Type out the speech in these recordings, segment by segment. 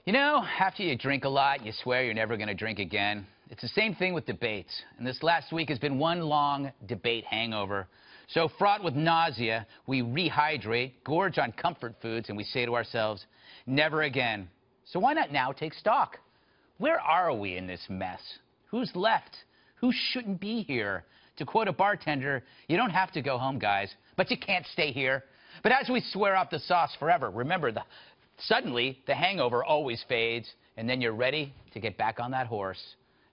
You know, after you drink a lot, you swear you're never going to drink again. It's the same thing with debates. And this last week has been one long debate hangover. So fraught with nausea, we rehydrate, gorge on comfort foods, and we say to ourselves, never again. So why not now take stock? Where are we in this mess? Who's left? Who shouldn't be here? To quote a bartender, you don't have to go home, guys, but you can't stay here. But as we swear off the sauce forever, remember, suddenly the hangover always fades, and then you're ready to get back on that horse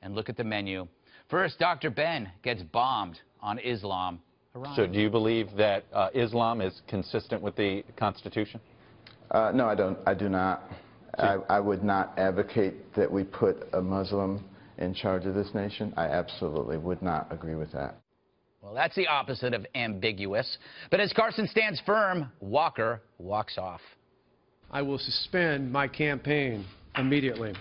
and look at the menu. First, Dr. Ben gets bombed on Islam. Iran. So do you believe that Islam is consistent with the Constitution? No, I don't. I do not. I would not advocate that we put a Muslim in charge of this nation. I absolutely would not agree with that. Well, that's the opposite of ambiguous. But as Carson stands firm, Walker walks off. I will suspend my campaign immediately.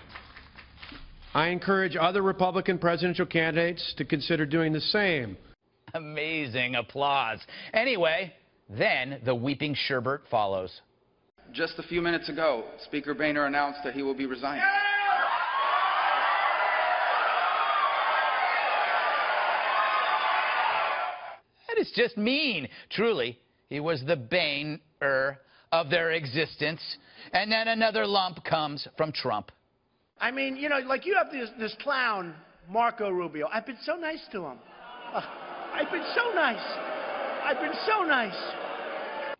I encourage other Republican presidential candidates to consider doing the same. Amazing applause. Anyway, then the weeping sherbet follows. Just a few minutes ago, Speaker Boehner announced that he will be resigning. That is just mean. Truly, he was the bane-er of their existence. And then another lump comes from Trump. I mean, you know, like you have this clown, Marco Rubio. I've been so nice to him. I've been so nice. I've been so nice.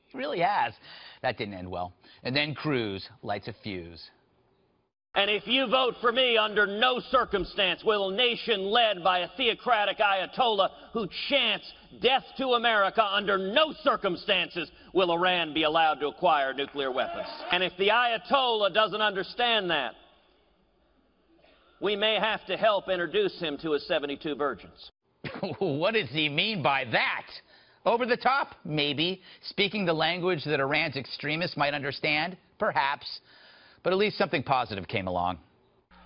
He really has. That didn't end well. And then Cruz lights a fuse. And if you vote for me, under no circumstance will a nation led by a theocratic Ayatollah who chants death to America, under no circumstances will Iran be allowed to acquire nuclear weapons. And if the Ayatollah doesn't understand that, we may have to help introduce him to his 72 virgins. What does he mean by that? Over the top? Maybe. Speaking the language that Iran's extremists might understand? Perhaps. But at least something positive came along.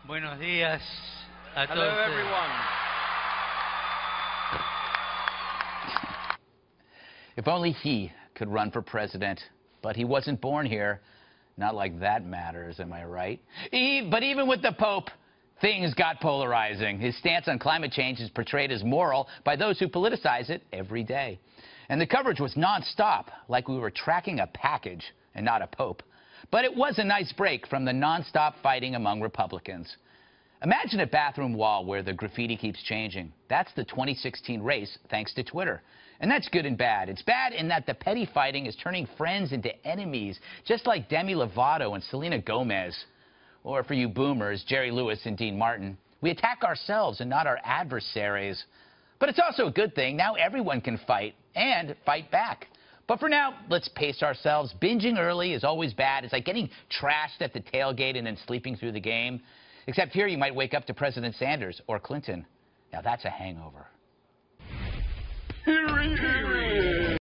Buenos días a todos. Hello, everyone. If only he could run for president. But he wasn't born here. Not like that matters, am I right? But even with the Pope, things got polarizing. His stance on climate change is portrayed as moral by those who politicize it every day. And the coverage was nonstop, like we were tracking a package and not a pope. But it was a nice break from the nonstop fighting among Republicans. Imagine a bathroom wall where the graffiti keeps changing. That's the 2016 race, thanks to Twitter. And that's good and bad. It's bad in that the petty fighting is turning friends into enemies, just like Demi Lovato and Selena Gomez. Or for you boomers, Jerry Lewis and Dean Martin. We attack ourselves and not our adversaries. But it's also a good thing. Now everyone can fight and fight back. But for now, let's pace ourselves. Binging early is always bad. It's like getting trashed at the tailgate and then sleeping through the game. Except here you might wake up to President Sanders or Clinton. Now that's a hangover.